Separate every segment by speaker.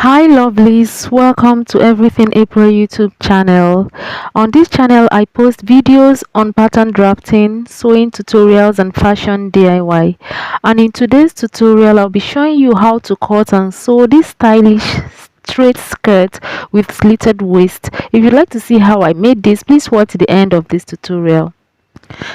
Speaker 1: Hi lovelies, welcome to Everything April YouTube channel. On this channel I post videos on pattern drafting, sewing tutorials and fashion DIY. And in today's tutorial I'll be showing you how to cut and sew this stylish straight skirt with slitted waist. If you'd like to see how I made this, please watch to the end of this tutorial.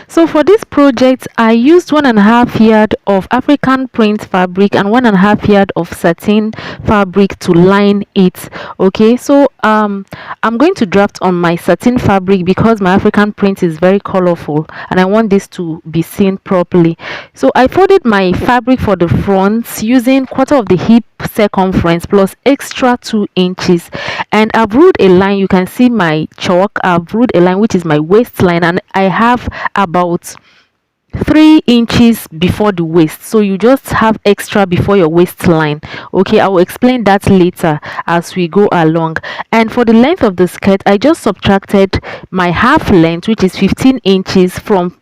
Speaker 1: So for this project I used 1.5 yard of African print fabric and 1.5 yard of satin fabric to line it. Okay, so I'm going to draft on my satin fabric because my African print is very colorful and I want this to be seen properly. So I folded my fabric for the front using 1/4 of the hip circumference plus extra 2 inches, and I've ruled a line. You can see my chalk. I've ruled a line which is my waistline, and I have about 3 inches before the waist, so you just have extra before your waistline. Okay, I will explain that later as we go along. And for the length of the skirt I just subtracted my half length, which is 15 inches, from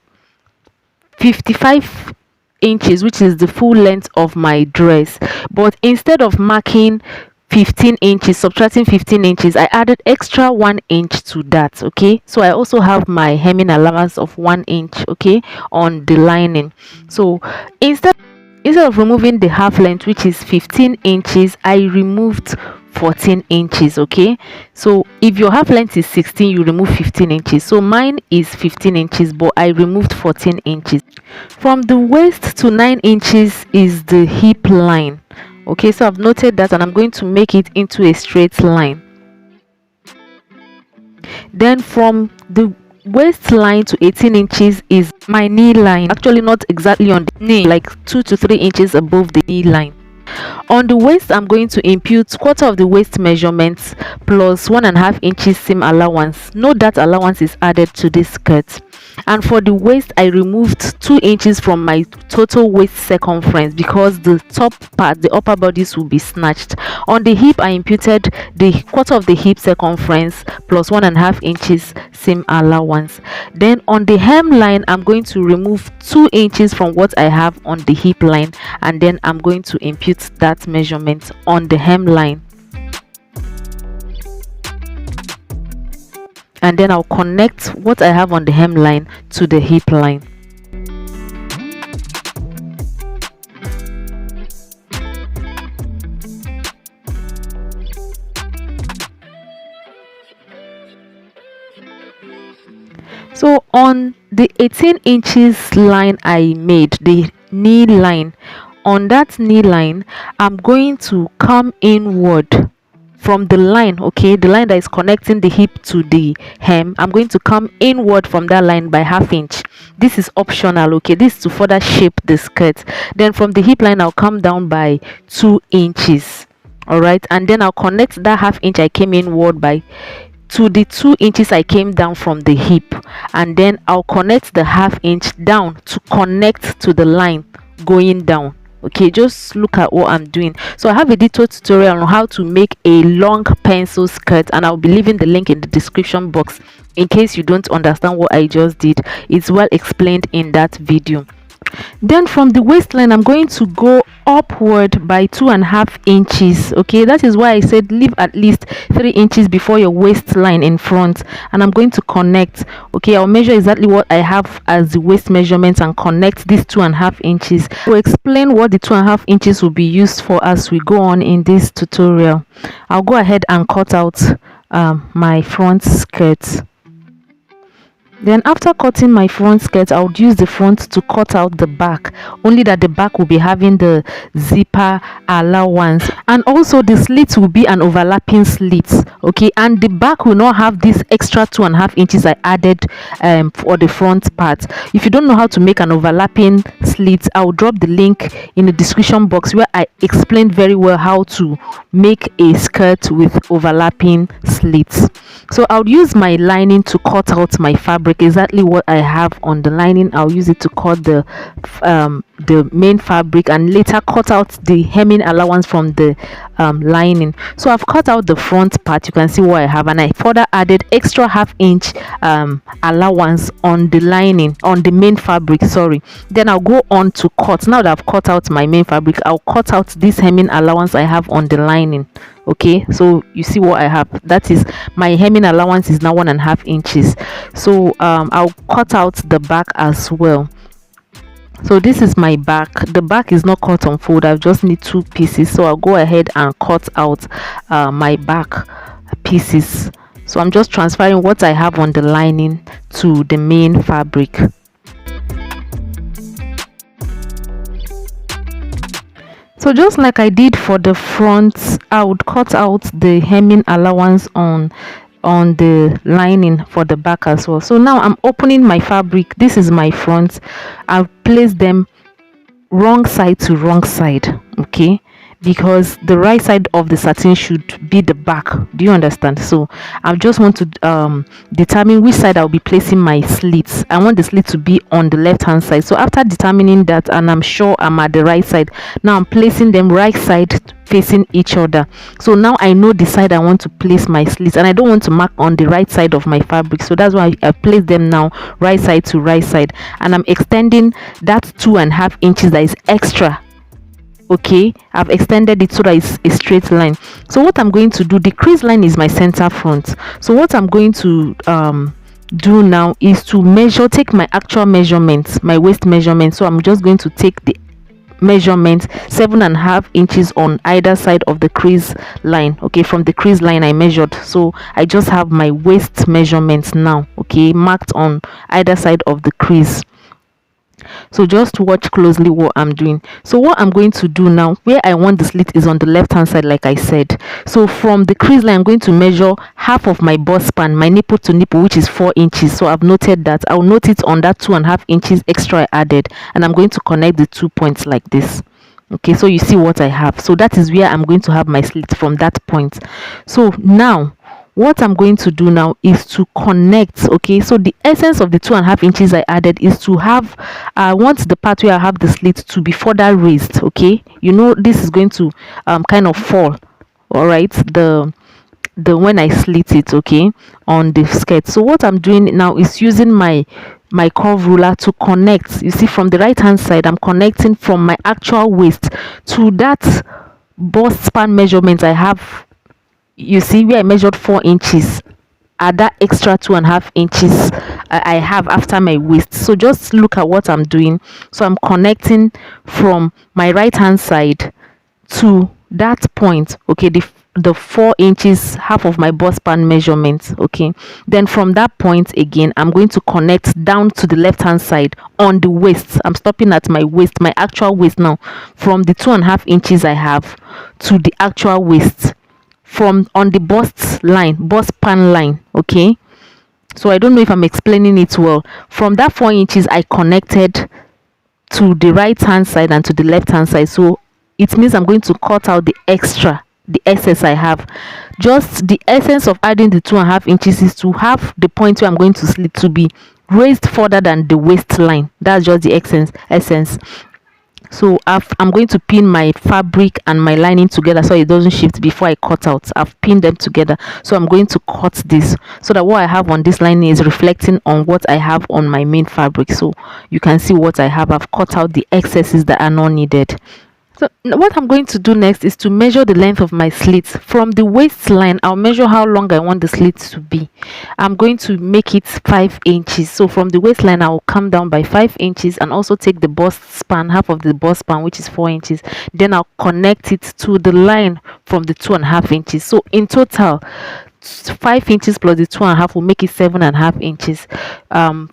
Speaker 1: 55 inches, which is the full length of my dress. But instead of marking 15 inches, subtracting 15 inches, I added extra 1 inch to that. Okay, so I also have my hemming allowance of 1 inch, okay, on the lining. So instead of removing the half length, which is 15 inches, I removed 14 inches. Okay, so if your half length is 16, you remove 15 inches. So mine is 15 inches, but I removed 14 inches. From the waist to 9 inches is the hip line. Okay, so I've noted that and I'm going to make it into a straight line. Then from the waistline to 18 inches is my knee line. Actually not exactly on the knee, like 2 to 3 inches above the knee line. On the waist I'm going to impute 1/4 of the waist measurements plus 1.5 inches seam allowance. Note that allowance is added to this skirt. And for the waist I removed 2 inches from my total waist circumference because the top part, the upper bodies, will be snatched. On the hip I imputed the 1/4 of the hip circumference plus 1.5 inches seam allowance. Then on the hemline I'm going to remove 2 inches from what I have on the hip line, and then I'm going to impute that measurement on the hemline, and then I'll connect what I have on the hemline to the hip line. So on the 18 inches line I made, the knee line, on that knee line I'm going to come inward from the line. Okay, the line that is connecting the hip to the hem, I'm going to come inward from that line by ½ inch. This is optional. Okay, this is to further shape the skirt. Then from the hip line I'll come down by 2 inches. All right, and then I'll connect that ½ inch I came inward by to the 2 inches I came down from the hip, and then I'll connect the ½ inch down to connect to the line going down. Okay, just look at what I'm doing. So I have a detailed tutorial on how to make a long pencil skirt, and I'll be leaving the link in the description box in case you don't understand what I just did. It's well explained in that video. Then from the waistline I'm going to go upward by 2.5 inches. Okay, that is why I said leave at least 3 inches before your waistline in front, and I'm going to connect. Okay, I'll measure exactly what I have as the waist measurement and connect these 2.5 inches. We'll explain what the 2.5 inches will be used for as we go on in this tutorial. I'll go ahead and cut out my front skirt. Then after cutting my front skirt, I would use the front to cut out the back, only that the back will be having the zipper allowance, and also the slit will be an overlapping slit. Okay, and the back will not have this extra 2.5 inches I added for the front part. If you don't know how to make an overlapping slit, I'll drop the link in the description box where I explained very well how to make a skirt with overlapping slits. So I'll use my lining to cut out my fabric. Exactly what I have on the lining, I'll use it to cut the main fabric, and later cut out the hemming allowance from the lining. So I've cut out the front part. You can see what I have, and I further added extra ½ inch allowance on the lining, on the main fabric, sorry. Then I'll go on to cut. Now that I've cut out my main fabric, I'll cut out this hemming allowance I have on the lining. Okay, so you see what I have. That is, my hemming allowance is now 1.5 inches. So I'll cut out the back as well. So this is my back. The back is not cut on fold. I just need 2 pieces, so I'll go ahead and cut out my back pieces. So I'm just transferring what I have on the lining to the main fabric. So just like I did for the front, I would cut out the hemming allowance on the lining for the back as well. So now I'm opening my fabric. This is my front. I'll place them wrong side to wrong side, okay, because the right side of the satin should be the back. Do you understand? So I just want to determine which side I'll be placing my slits. I want the slit to be on the left hand side. So after determining that, and I'm sure I'm at the right side, now I'm placing them right side facing each other. So now I know the side I want to place my slits, and I don't want to mark on the right side of my fabric, so that's why I place them now right side to right side, and I'm extending that 2.5 inches that is extra. Okay, I've extended it so that it's a straight line. So what I'm going to do, the crease line is my center front. So what I'm going to do now is to measure, take my actual measurements, my waist measurement. So I'm just going to take the measurement 7.5 inches on either side of the crease line. Okay, from the crease line I measured, so I just have my waist measurements now, okay, marked on either side of the crease. So just watch closely what I'm doing. So what I'm going to do now, where I want the slit is on the left hand side, like I said. So from the crease line I'm going to measure half of my bust span, my nipple to nipple, which is 4 inches. So I've noted that. I'll note it on that 2.5 inches extra I added, and I'm going to connect the 2 points like this. Okay, so you see what I have. So that is where I'm going to have my slit, from that point. So now what I'm going to do now is to connect. Okay, so the essence of the 2.5 inches I added is to have, I want the part where I have the slit to be further raised. Okay, you know, this is going to kind of fall, all right, the when I slit it, okay, on the skirt. So what I'm doing now is using my curve ruler to connect. You see, from the right hand side I'm connecting from my actual waist to that bust span measurement I have. You see where I measured 4 inches, at that extra 2.5 inches I have after my waist. So just look at what I'm doing. So I'm connecting from my right hand side to that point, okay, the 4 inches, half of my bust span measurement. Okay, then from that point again I'm going to connect down to the left hand side on the waist. I'm stopping at my waist, my actual waist now, from the 2.5 inches I have to the actual waist, from on the bust line, bust span line. Okay, so I don't know if I'm explaining it well. From that 4 inches I connected to the right hand side and to the left hand side. So it means I'm going to cut out the extra, the excess I have. Just the essence of adding the 2.5 inches is to have the point where I'm going to slit to be raised further than the waistline. That's just the essence. So I'm going to pin my fabric and my lining together so it doesn't shift before I cut out. I've pinned them together, so I'm going to cut this so that what I have on this lining is reflecting on what I have on my main fabric. So you can see what I have. I've cut out the excesses that are not needed. So what I'm going to do next is to measure the length of my slits. From the waistline, I'll measure how long I want the slits to be. I'm going to make it 5 inches. So from the waistline, I'll come down by 5 inches and also take the bust span, half of the bust span, which is 4 inches. Then I'll connect it to the line from the 2.5 inches. So in total, 5 inches plus the 2.5 will make it 7.5 inches.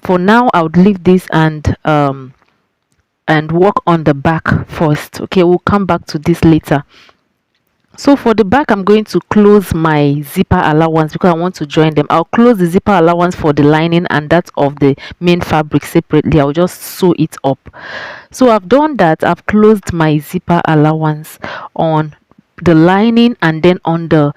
Speaker 1: For now, I would leave this and work on the back first. Okay, we'll come back to this later. So for the back, I'm going to close my zipper allowance because I want to join them. I'll close the zipper allowance for the lining and that of the main fabric separately. I'll just sew it up. So I've done that. I've closed my zipper allowance on the lining and then on the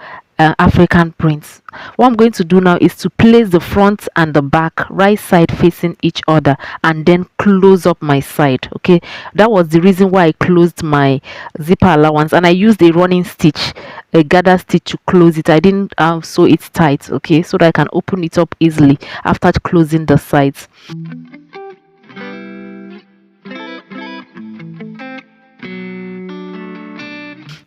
Speaker 1: African prints. What I'm going to do now is to place the front and the back right side facing each other and then close up my side. Okay, that was the reason why I closed my zipper allowance, and I used a running stitch, a gather stitch, to close it. I didn't sew it tight, okay, so that I can open it up easily after closing the sides.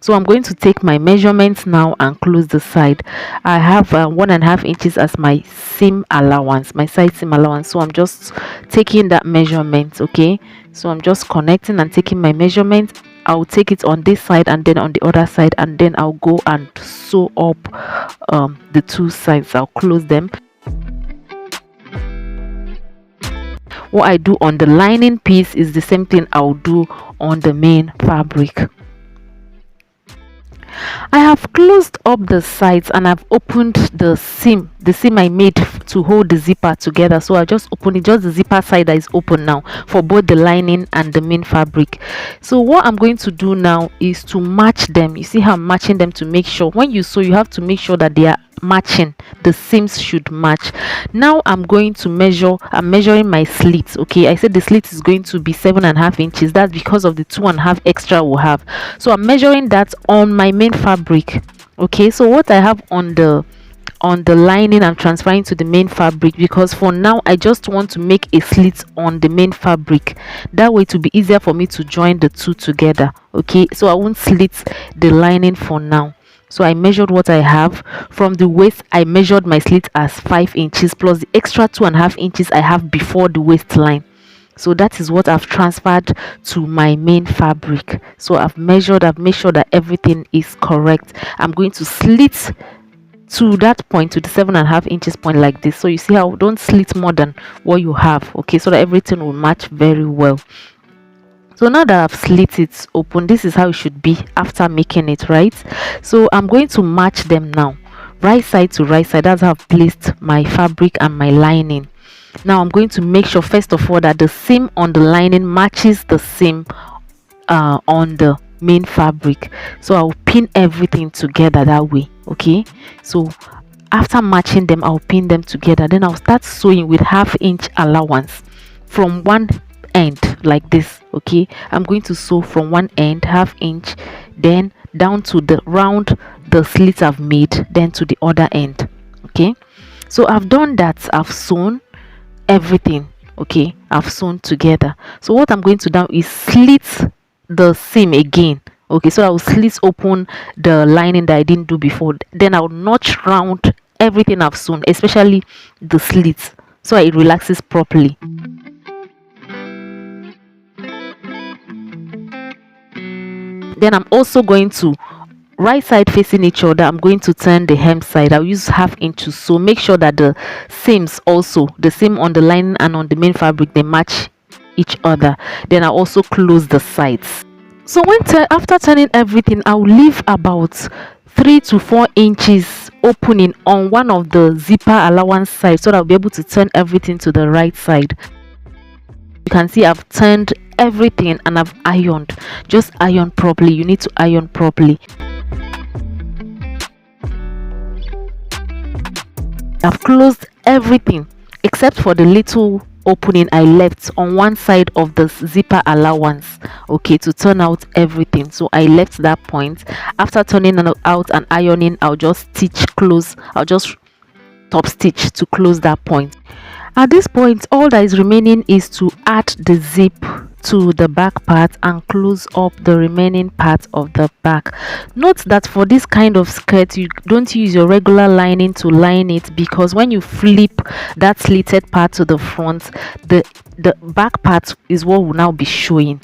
Speaker 1: So I'm going to take my measurements now and close the side. I have 1.5 inches as my seam allowance, my side seam allowance. So I'm just taking that measurement. Okay, so I'm just connecting and taking my measurement. I'll take it on this side and then on the other side, and then I'll go and sew up the two sides. I'll close them. What I do on the lining piece is the same thing I'll do on the main fabric. I have closed up the sides and I've opened the seam I made to hold the zipper together. So I just open it, just the zipper side that is open now for both the lining and the main fabric. So what I'm going to do now is to match them. You see how I'm matching them to make sure when you sew, you have to make sure that they are matching. The seams should match. Now I'm going to measure. I'm measuring my slit. Okay, I said the slit is going to be 7.5 inches. That's because of the 2.5 extra we'll have. So I'm measuring that on my main fabric. Okay, so what I have on the lining, I'm transferring to the main fabric, because for now I just want to make a slit on the main fabric. That way it will be easier for me to join the two together. Okay, so I won't slit the lining for now. So I measured what I have from the waist. I measured my slit as 5 inches plus the extra 2.5 inches I have before the waistline. So that is what I've transferred to my main fabric. So I've made sure that everything is correct. I'm going to slit to that point, to the 7.5 inches point, like this. So you see how don't slit more than what you have. Okay, so that everything will match very well. So now that I've slit it open, this is how it should be after making it, right? So I'm going to match them now, right side to right side. That's how I've placed my fabric and my lining. Now I'm going to make sure first of all that the seam on the lining matches the seam on the main fabric. So I'll pin everything together that way. Okay, so after matching them, I'll pin them together. Then I'll start sewing with 1/2 inch allowance from one end like this. Okay, I'm going to sew from one end 1/2 inch, then down to the round the slit I've made, then to the other end. Okay, so I've done that. I've sewn everything. Okay, I've sewn together. So what I'm going to do is slit the seam again. Okay, so I will slit open the lining that I didn't do before. Then I'll notch round everything I've sewn, especially the slits, so it relaxes properly. Then I'm also going to, right side facing each other, I'm going to turn the hem side. I'll use 1/2 inch to sew. Make sure that the seams also, the seam on the lining and on the main fabric, they match each other. Then I'll also close the sides. So after turning everything, I'll leave about 3 to 4 inches opening on one of the zipper allowance sides, so that I'll be able to turn everything to the right side. You can see I've turned everything and I've ironed. Just iron properly. You need to iron properly. I've closed everything except for the little opening I left on one side of the zipper allowance, okay, to turn out everything. So I left that point. After turning out and ironing, I'll just stitch close. I'll just top stitch to close that point. At this point, all that is remaining is to add the zip to the back part and close up the remaining part of the back. Note that for this kind of skirt, you don't use your regular lining to line it, because when you flip that slitted part to the front, the back part is what will now be showing.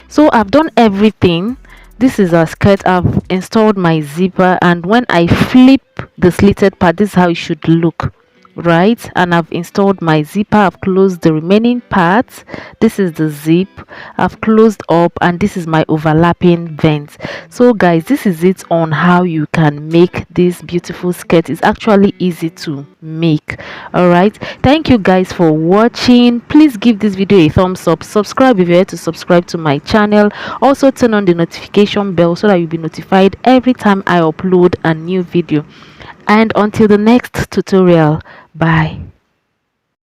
Speaker 1: So I've done everything. This is a skirt. I've installed my zipper, and when I flip the slitted part, this is how it should look, right? And I've installed my zipper. I've closed the remaining parts. This is the zip I've closed up, and this is my overlapping vents. So guys, this is it on how you can make this beautiful skirt. It's actually easy to make. All right, thank you guys for watching. Please give this video a thumbs up, subscribe if you're here to subscribe to my channel. Also turn on the notification bell so that you'll be notified every time I upload a new video. And until the next tutorial, bye.